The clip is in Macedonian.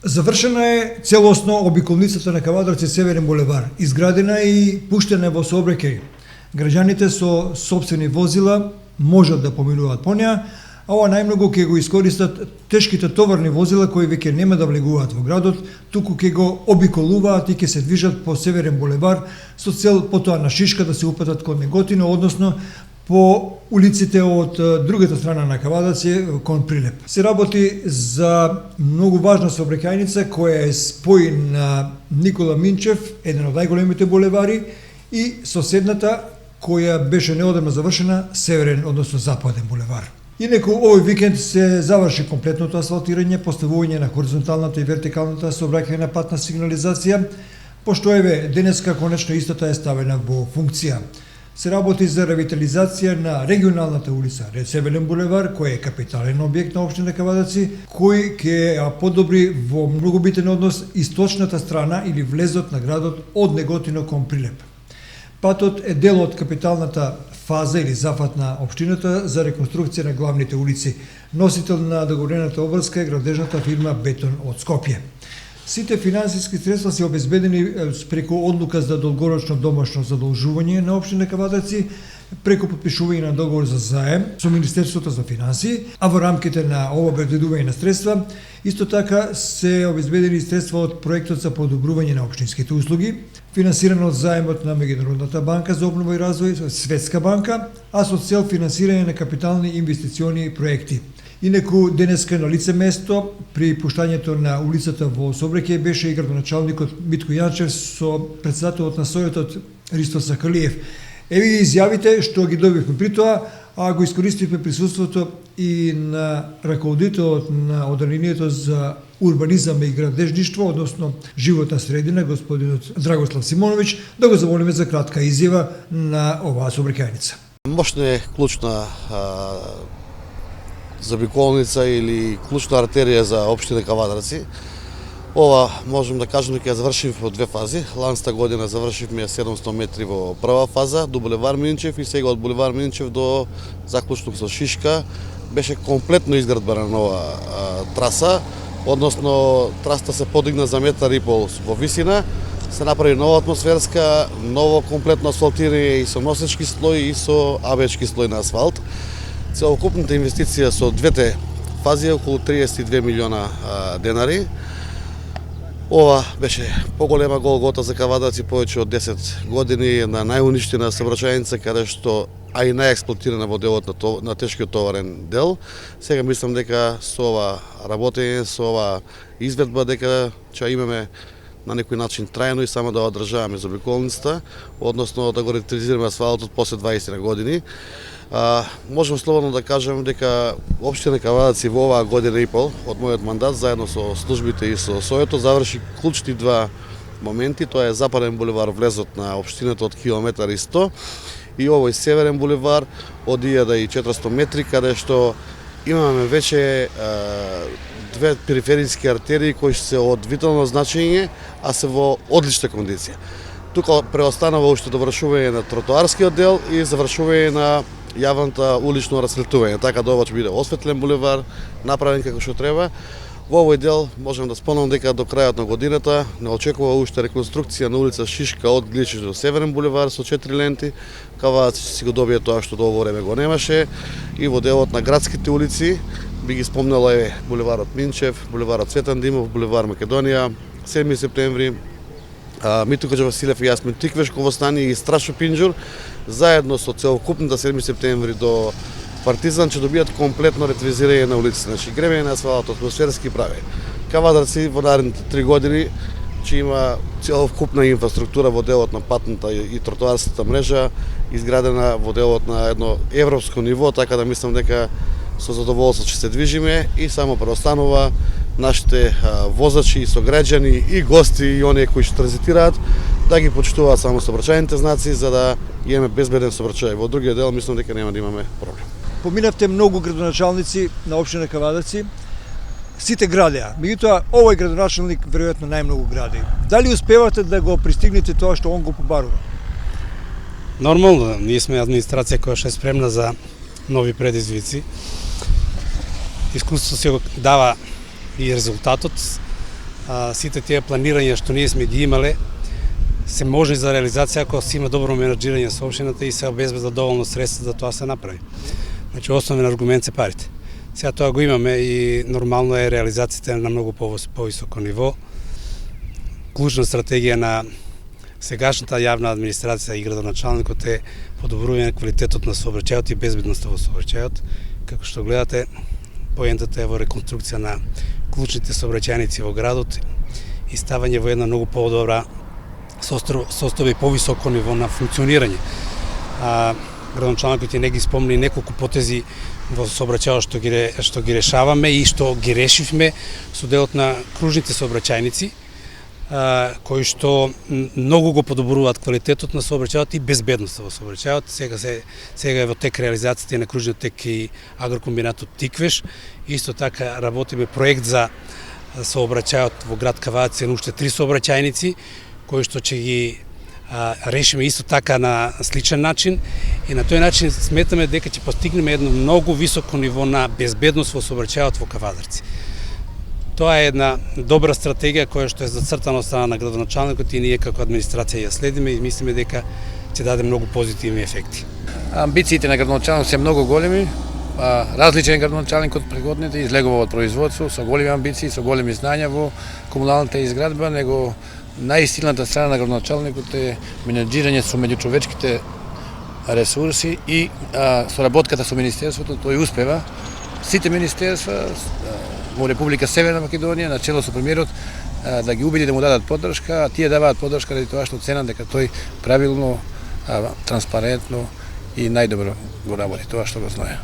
Завршена е целосно обиколницата на Кавадарци Северен булевар. Изградена и пуштена во сообраќај. Граѓаните со сопствени возила можат да поминуваат по неа, а ова најмногу ќе го искористат тешките товарни возила кои веќе нема да влегуваат во градот, туку ќе го обиколуваат и ќе се движат по Северен булевар со цел потоа на Шишка да се упатат кон Неготино, односно по улиците од другата страна на Кавадарци кон Прилеп. Се работи за многу важна сообраќајница која е спој на Никола Минчев, еден од најголемите булевари, и соседната која беше неодамна завршена Северен, односно Западен булевар. Инаку овој викенд се заврши комплетното асфалтирање, поставување на хоризонталната и вертикалната сообраќајна патна сигнализација, пошто еве денеска конечно истата е ставена во функција. Се работи за ревитализација на регионалната улица Северен булевар, кој е капитален објект на општина Кавадарци, кој ќе подобри во многу битен однос источната страна или влезот на градот од Неготино кон Прилеп. Патот е дел од капиталната фаза или зафат на општината за реконструкција на главните улици. Носител на договорената обврска е градежната фирма Бетон од Скопје. Сите финансиски средства се обезбедени преку одлука за долгорочно домашно задолжување на општина Кавадарци, преку подпишување на договор за заем со Министерството за финансии, а во рамките на ова обезбедување на средства, исто така се обезбедени средства од проектот за подобрување на општинските услуги, финансирано од заемот на Меѓународната банка за обнова и развој, Светска банка, а со цел финансирање на капитални инвестициони проекти. Инаку денеска на лице место при пуштањето на улицата во сообраќај беше и градоначалникот Митко Јанчев со претседателот на Советот Ристо Сакалиев. Еве ги изјавите што ги добивме при тоа, а го искористивме присуството и на раководителот на Оделението за урбанизам и градежништво, односно животна средина, господинот Драгослав Симоновиќ, да го замолиме за кратка изјава на оваа сообраќајница. Мошна е клучна заобиколница или клучна артерија за општина Кавадарци. Ова можем да кажеме дека ја завршивме во две фази. Ланста година завршивме 700 метри во прва фаза до булевар Минчев и сега од булевар Минчев до заклучок со Шишка беше комплетно изградбена нова траса, односно трасата се подигна за метар и пол во висина, се направи нова атмосферска, ново комплетно асфалтирање и со носечки слој и со абечки слој на асфалт. Целокупната инвестиција со двете фази е околу 32 милиона денари. Ова беше поголема голгота за Кавадарци, повеќе од 10 години на најуништена сообраќајница, каде што а и најексплоатирана во делот на тешкиот товарен дел. Сега мислам дека со ова работење, со ова изведба дека ќе имаме на некој начин трајно и само да одржаваме заобиколницата, односно да го ревитализираме асфалтот после 20 години. Можем слободно да кажем дека општина Кавадарци во оваа година и пол од мојот мандат заедно со службите и со Советот заврши клучни два моменти. Тоа е Западен булевар, влезот на општината од километар и 100 и овој Северен булевар од 1400 метри, каде што имаме веќе две перифериски артерии кои се од витално значење, а се во одлична кондиција. Тука преостанува уште довршување на тротоарскиот дел и завршување на јавната улично расветлување, така да ова ќе биде осветлен булевар, направен како што треба. Во овој дел можем да спомнам дека до крајот на годината не очекува уште реконструкција на улица Шишка од Гличиш до Северен булевар со 4 ленти. Кавадарци ќе си го добие тоа што долго време го немаше, и во делот на градските улици би ги спомнала е булеварот Минчев, булеварот Цветан Димов, булевар Македонија, 7 септември, Митко Василев и Јасмин Тиквешково стани и Страшо Пинџур, заедно со целокупната 7 септември до Партизан ќе добијат комплетно ретвизирање на улиците, значи гребење на асфалт, атмосферски прави. Кавадарци во наредните 3 години ќе има целокупна инфраструктура во делот на патната и тротоарската мрежа, изградена во делот на едно европско ниво, така да мислам дека со задоволство ќе се движиме и само преостанува нашите возачи и сограѓани и гости и оние кои што транзитираат да ги почитуваат само сообраќајните знаци за да имаме безбеден сообраќај. Во другиот дел мислам дека нема да имаме проблем. Поминавте многу градоначалници на општина Кавадарци, сите градеа. Меѓутоа, овој градоначалник веројатно најмногу гради. Дали успевате да го пристигнете тоа што он го побарува? Нормално, ние сме администрација која што е спремна за нови предизвици. Искуство се го дава и резултатот. сите тие планирања што ние сме ги имале се можни за реализација ако се има добро менаџирање со општината и се обезбедат доволно средства за тоа се направи. Значи основен аргумент се парите. Сега тоа го имаме и нормално е реализацијата на многу повисоко ниво. Клучна стратегија на сегашната јавна администрација и градоначалникот е подобрување на квалитетот на сообраќајот и безбедноста во сообраќајот. Како што гледате, поентата е во реконструкција на клучните сообраќајници во градот и ставање во една многу подобра состојба и повисоко ниво на функционирање. Градоначалникот не ги спомни неколку потези во сообраќајот што ги решаваме и што ги решивме со делот на кружните сообраќајници, кои што многу го подобруваат квалитетот на сообраќајот и безбедноста во сообраќајот. Сега е во тек реализацијата на кружниот тек и агрокомбинатот Тиквеш. Исто така работиме проект за сообраќајот во град Кавадар, уште 3 сообраќајници, кои што ќе ги решиме исто така на сличен начин и на тој начин сметаме дека ќе постигнеме едно многу високо ниво на безбедност во сообраќајот во Кавадарци. Тоа е една добра стратегија која што е зацртана од страна на градоначалникот и ние како администрација ја следиме и мислиме дека ќе даде многу позитивни ефекти. Амбициите на градоначалникот се многу големи. Различен градоначалник од предходните, излегува од производство со големи амбиции, со големи знања во комуналната изградба, него најсилната страна на градоначалникот е менаџирање со меѓучовечките ресурси и соработката со министерството. Тој успева. Сите министерства во Република Северна Македонија, на чело со премиерот, да ги убеди да му дадат поддршка, а тие даваат поддршка заради тоа што ценат дека тој правилно, транспарентно и најдобро го работи тоа што го знае.